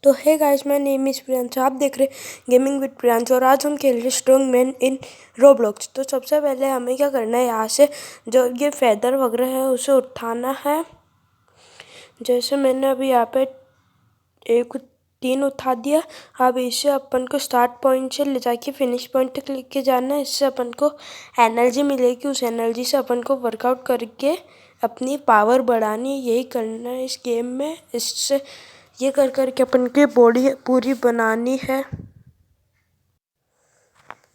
तो hey guys, my name is Priyanshu. आप देख रहे गेमिंग विद प्रियांशु और आज हम खेल रहे स्ट्रॉन्ग मैन इन रोब्लॉक्स। तो सबसे पहले हमें क्या करना है, यहाँ से जो ये फेदर वगैरह है उसे उठाना है। जैसे मैंने अभी यहाँ पे 3 उठा दिया। अब इसे अपन को स्टार्ट पॉइंट से ले जाके फिनिश पॉइंट तक लेके जाना है। इससे अपन को एनर्जी मिलेगी, उस एनर्जी से अपन को वर्कआउट करके अपनी पावर बढ़ानी, यही करना है इस गेम में। इससे ये कर करके अपन की बॉडी पूरी बनानी है।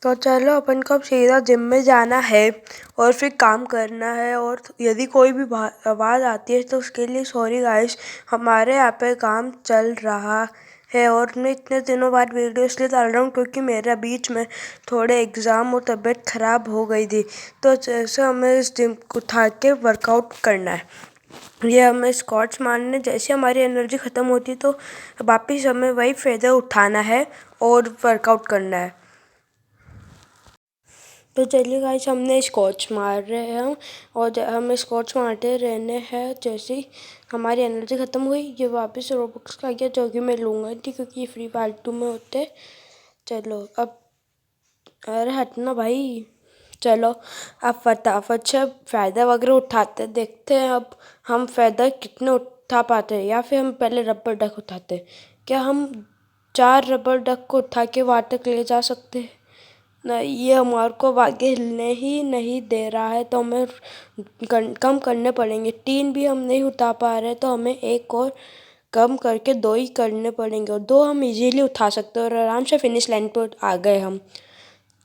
तो चलो अपन को अब सीधा जिम में जाना है और फिर काम करना है। और यदि कोई भी आवाज़ आती है तो उसके लिए सॉरी गाइस, हमारे यहाँ पे काम चल रहा है। और मैं इतने दिनों बाद वीडियो इसलिए डाल रहा हूँ क्योंकि मेरा बीच में थोड़े एग्ज़ाम और तबीयत ख़राब हो गई थी। तो जैसे हमें इस जिम को उठा के वर्कआउट करना है, ये हमें स्क्वाट्स मारने। जैसे हमारी एनर्जी ख़त्म होती है तो वापस हमें वही फेदर उठाना है और वर्कआउट करना है। तो चलिए गाइस, हमने स्क्वाट्स मार रहे हैं और हमें स्क्वाट्स मारते रहने हैं। जैसे ही हमारी एनर्जी ख़त्म हुई, ये वापस रोबॉक्स का गया, जो कि मैं लूँगा नहीं क्योंकि ये फ्री फालतू में होते। चलो अब, अरे हटना भाई। चलो अब फटाफट से फ़ायदा वगैरह उठाते देखते हैं अब हम फ़ायदा कितने उठा पाते हैं। या फिर हम पहले रबर डक उठाते हैं। क्या हम 4 रबर डक को उठा के वहाँ तक ले जा सकते हैं? नहीं, ये हमारे को आगे हिलने ही नहीं दे रहा है, तो हमें कम करने पड़ेंगे। 3 भी हम नहीं उठा पा रहे तो हमें एक और कम करके 2 ही करने पड़ेंगे। और 2 हम इजीली उठा सकते हैं और आराम से फिनिश लाइन पर आ गए हम।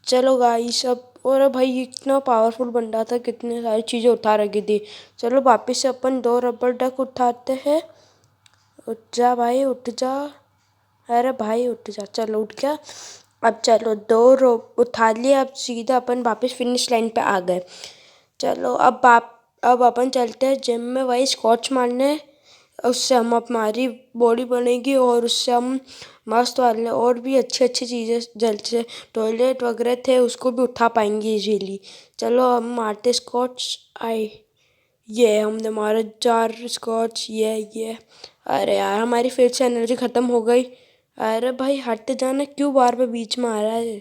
चलो गाइस अब, और भाई इतना पावरफुल बन रहा था, कितनी सारी चीज़ें उठा रखी थी। चलो वापस से अपन 2 रबर डक उठाते हैं। उठ जा भाई, उठ जा। अरे भाई उठ जा। चलो उठ गया। अब चलो 2 उठा लिए। अब सीधा अपन वापस फिनिश लाइन पे आ गए। चलो अब अपन चलते हैं जिम में वही स्क्वाट्स मारने। उससे हम हमारी बॉडी बनेगी और उससे हम मस्त वाले और भी अच्छी अच्छी चीज़ें, जैसे टॉयलेट वगैरह थे, उसको भी उठा पाएंगे इजीली। चलो हम मारते स्क्वाट्स। आए, ये हमने मारे 4 स्क्वाट्स। ये अरे यार, हमारी फिर से एनर्जी ख़त्म हो गई। अरे भाई हट जाना, क्यों बार बार बीच में आ रहा है।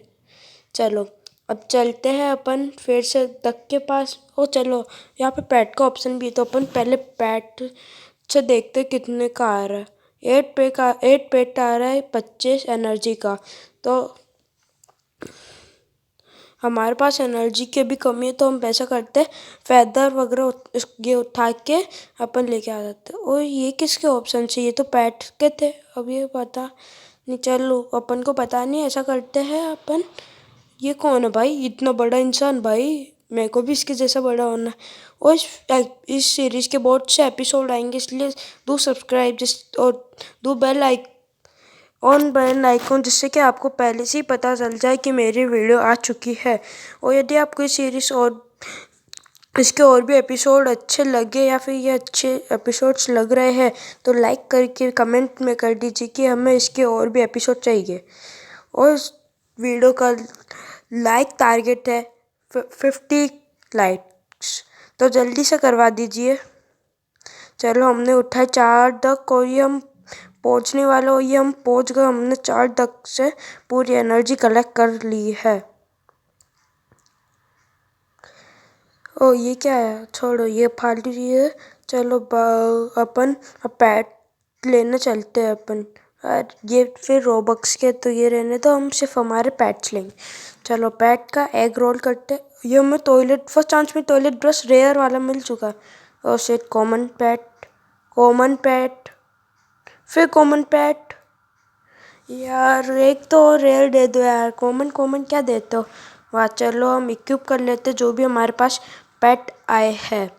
चलो अब चलते हैं अपन फिर से तक के पास। ओ चलो, यहाँ पे पैट का ऑप्शन भी है, तो अपन पहले पैट से देखते कितने का आ रहा है। 8 पेट आ रहा है 25 एनर्जी का। तो हमारे पास एनर्जी की भी कमी है, तो हम ऐसा करते हैं, फेदर वगैरह ये उठा के अपन लेके आ जाते हैं। और ये किसके ऑप्शन से? ये तो पैट के थे। अब ये पता नहीं, चलो अपन को पता नहीं, ऐसा करते हैं अपन। ये कौन है भाई, इतना बड़ा इंसान? भाई मेरे को भी इसके जैसा बड़ा होना है। और इस सीरीज़ के बहुत से एपिसोड आएंगे, इसलिए do सब्सक्राइब और do बेल आइकॉन, जिससे कि आपको पहले से ही पता चल जाए कि मेरी वीडियो आ चुकी है। और यदि आपको ये सीरीज़ और इसके और भी एपिसोड अच्छे लगे या फिर ये अच्छे एपिसोड्स लग रहे हैं, तो लाइक करके कमेंट में कर दीजिए कि हमें इसके और भी एपिसोड चाहिए। और इस वीडियो का लाइक टारगेट है 50 लाइक्स, तो जल्दी से करवा दीजिए। चलो हमने उठाए 4 तक और ये हम पहुंचने वाले हो। ये हम पहुंच गए, हमने 4 तक से पूरी एनर्जी कलेक्ट कर ली है। ओ ये क्या है, छोड़ो ये फालतू चीज़ है। चलो अपन पैट लेने चलते हैं अपन। ये फिर रोबक्स के तो ये रहने, तो हम सिर्फ हमारे पैट्स लेंगे। चलो पैट का एग रोल करते। ये हमें टॉयलेट फर्स्ट चांस में टॉयलेट ब्रश रेयर वाला मिल चुका। और सेट कॉमन पैट, फिर कॉमन पैट। यार एक तो रेयर दे दो यार, कॉमन क्या देते हो। वाह, चलो हम इक्विप कर लेते जो भी हमारे पास पेट आए हैं।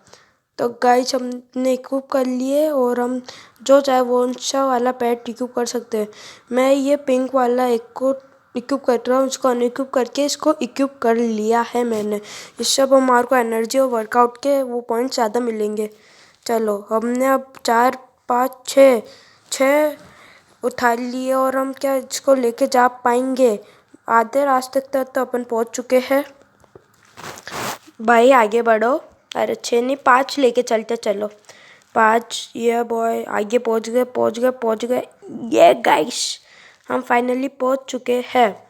तो गाइस हमने इक्विप कर लिए और हम जो चाहे वो सा वाला पेट इक्विप कर सकते हैं। मैं ये पिंक वाला एक को इक्विप कर रहा हूँ, इसको अनइक्विप करके इसको इक्विप कर लिया है मैंने। इससे अब हमारे को एनर्जी और वर्कआउट के वो पॉइंट ज़्यादा मिलेंगे। चलो हमने अब 4 5 6 उठा लिए और हम क्या इसको लेके जा पाएंगे? आधे रास्ते तक तो अपन पहुंच चुके हैं। भाई आगे बढ़ो। अरे 6 नहीं 5 लेके चलते। चलो 5। ये बॉय आगे पहुंच गए। ये गाइस हम फाइनली पहुंच चुके हैं।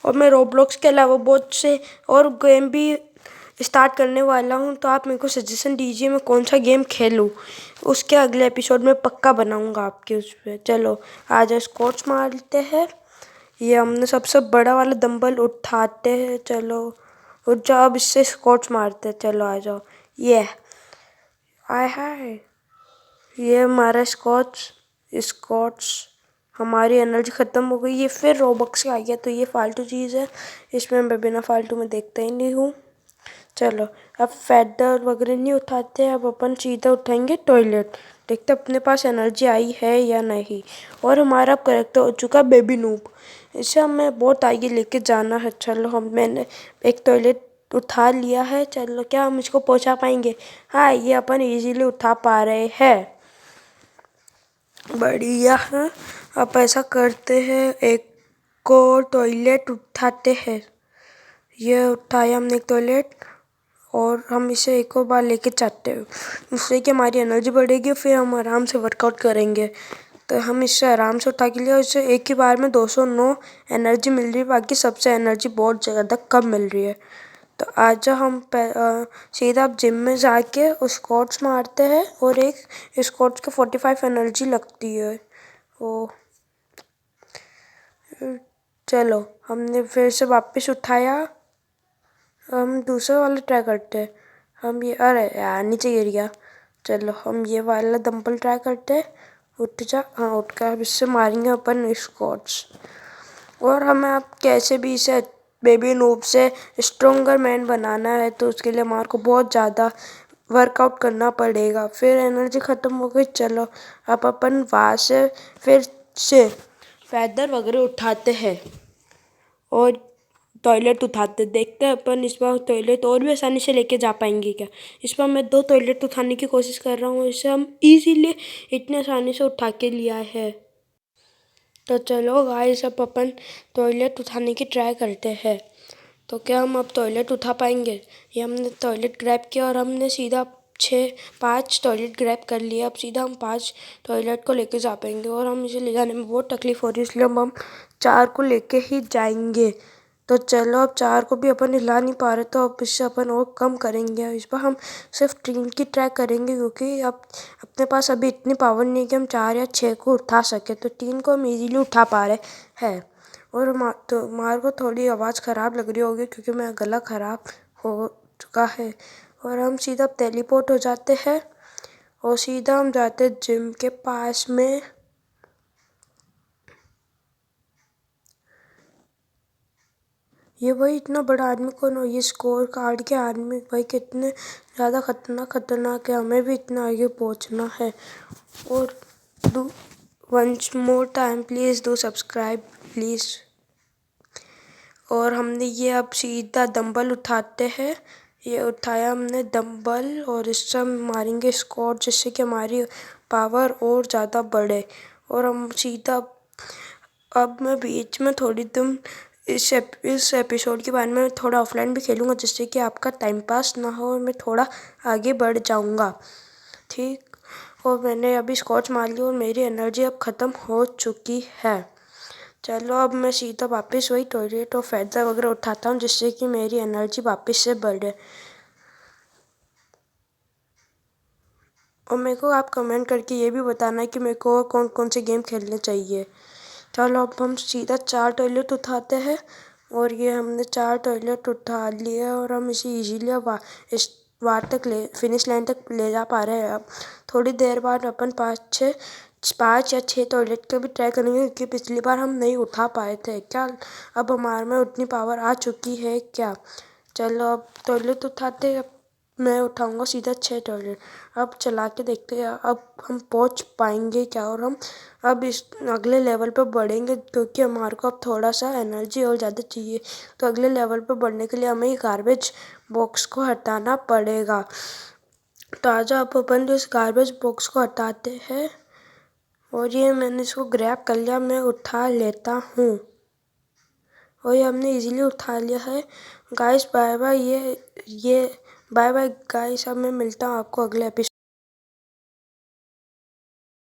और मैं रोब्लॉक्स के अलावा बहुत से और गेम भी स्टार्ट करने वाला हूँ, तो आप मेरे को सजेशन दीजिए मैं कौन सा गेम खेलूँ। उसके अगले एपिसोड में पक्का बनाऊँगा आपके उस पर। चलो आज स्क्वाट्स मारते हैं। ये हमने सबसे बड़ा वाला डंबल उठाते हैं। चलो उठ जाओ, अब इससे स्क्वाट्स मारते हैं। चलो आ जाओ। ये आय हाय, ये हमारा स्क्वाट्स हमारी एनर्जी ख़त्म हो गई। ये फिर रोबक्स आ गया, तो ये फालतू चीज़ है, इसमें मैं बिना फालतू में देखता ही नहीं हूँ। चलो अब फेदर वगैरह नहीं उठाते, अब अपन सीधा उठाएंगे टॉयलेट। देखते अपने पास एनर्जी आई है या नहीं। और हमारा करेक्टर हो चुका बेबी नूब। इसे हमें बहुत आगे लेके जाना है। चलो मैंने एक टॉयलेट उठा लिया है। चलो क्या हम इसको पहुंचा पाएंगे? हाँ, ये अपन इजीली उठा पा रहे हैं। बढ़िया है। अब ऐसा करते हैं, एक को टॉयलेट उठाते हैं। ये उठाया हमने एक टॉयलेट, और हम इसे एक और बार लेके चलते हैं। उससे कि हमारी एनर्जी बढ़ेगी, फिर हम आराम से वर्कआउट करेंगे। तो हम इससे आराम से उठा के लिया। इससे एक ही बार में 209 एनर्जी मिल रही है, बाकी सबसे एनर्जी बहुत ज़्यादा कम मिल रही है। तो आज हम सीधा जिम में जाके स्क्वाट्स मारते हैं, और एक स्क्वाट्स के 45 एनर्जी लगती है। ओ चलो हमने फिर से वापस उठाया। हम दूसरा वाला ट्राई करते हैं। हम ये, अरे यार नीचे गिर गया। चलो हम ये वाला डंबल ट्राई करते हैं। उठ जा, हाँ उठ कर अब इससे मारेंगे अपन स्क्वाट्स। और हमें अब कैसे भी इसे बेबी नूब से स्ट्रोंगर मैन बनाना है, तो उसके लिए हमारे को बहुत ज़्यादा वर्कआउट करना पड़ेगा। फिर एनर्जी ख़त्म हो गई। चलो अब अपन वहाँ से फिर से फेदर वगैरह उठाते हैं और टॉयलेट उठाते। देखते हैं अपन इस बार टॉयलेट और भी आसानी से लेके जा पाएंगे क्या। इस बार मैं 2 टॉयलेट उठाने की कोशिश कर रहा हूँ, इसे हम इजीली इतने आसानी से उठा के लिया है। तो चलो गाइस अब अपन टॉयलेट उठाने की ट्राई करते हैं। तो क्या हम अब टॉयलेट उठा पाएंगे? ये हमने टॉयलेट ग्रैब किया और हमने सीधा 5 टॉयलेट ग्रैब कर लिया। अब सीधा हम 5 टॉयलेट को लेके जा पाएंगे, और हम इसे ले जाने में बहुत तकलीफ हो रही है, इसलिए हम 4 को लेके ही जाएंगे। तो चलो अब 4 को भी अपन हिला नहीं पा रहे, तो अब इससे अपन और कम करेंगे। इस बार हम सिर्फ 3 की ट्राई करेंगे, क्योंकि अब अपने पास अभी इतनी पावर नहीं है कि हम 4 या 6 को उठा सके। तो 3 को हम इजीली उठा पा रहे हैं। और हमारे को थोड़ी आवाज़ ख़राब लग रही होगी, क्योंकि मेरा गला ख़राब हो चुका है। और हम सीधा टेलीपोर्ट हो जाते हैं, और सीधा हम जाते हैं जिम के पास में। ये भाई इतना बड़ा आदमी कौन हो? ये स्कोर कार्ड के आदमी भाई कितने ज़्यादा खतरनाक है। हमें भी इतना आगे पहुंचना है। और do once more time please do subscribe please. और हमने ये अब सीधा डंबल उठाते हैं। ये उठाया हमने डंबल, और इससे हम मारेंगे स्क्वाट, जिससे कि हमारी पावर और ज़्यादा बढ़े। और हम सीधा, अब मैं बीच में थोड़ी तुम इस एपिसोड के बारे में थोड़ा ऑफलाइन भी खेलूँगा, जिससे कि आपका टाइम पास ना हो और मैं थोड़ा आगे बढ़ जाऊँगा। ठीक। और मैंने अभी स्क्वाट्स मार लिया और मेरी एनर्जी अब ख़त्म हो चुकी है। चलो अब मैं सीधा वापस वही टॉयलेट और फेदर वगैरह उठाता हूँ, जिससे कि मेरी एनर्जी वापस से बढ़े। और मेरे को आप कमेंट करके ये भी बताना है कि मेरे को और कौन कौन से गेम खेलने चाहिए। चलो अब हम सीधा 4 टॉयलेट उठाते हैं, और ये हमने 4 टॉयलेट उठा लिए, और हम इसे इजीली अब इस वार तक फिनिश लाइन तक ले जा पा रहे हैं। अब थोड़ी देर बाद अपन 5 या 6 टॉयलेट का भी ट्राई करेंगे, क्योंकि पिछली बार हम नहीं उठा पाए थे। क्या अब हमारे में उतनी पावर आ चुकी है क्या? चलो अब टॉयलेट उठाते हैं। अब मैं उठाऊँगा सीधा 6 टॉयलेट। अब चला के देखते हैं अब हम पहुँच पाएंगे क्या, और हम अब इस अगले लेवल पर बढ़ेंगे, क्योंकि हमारे को अब थोड़ा सा एनर्जी और ज़्यादा चाहिए। तो अगले लेवल पर बढ़ने के लिए हमें ये गार्बेज बॉक्स को हटाना पड़ेगा। तो आजा अब अपन जो इस गार्बेज बॉक्स को हटाते हैं, और ये मैंने इसको ग्रैब कर लिया, मैं उठा लेता हूँ। और ये हमने इजीली उठा लिया है। Guys bye bye. ये बाय बाय गाइस। अब मैं मिलता हूँ आपको अगले एपिसोड।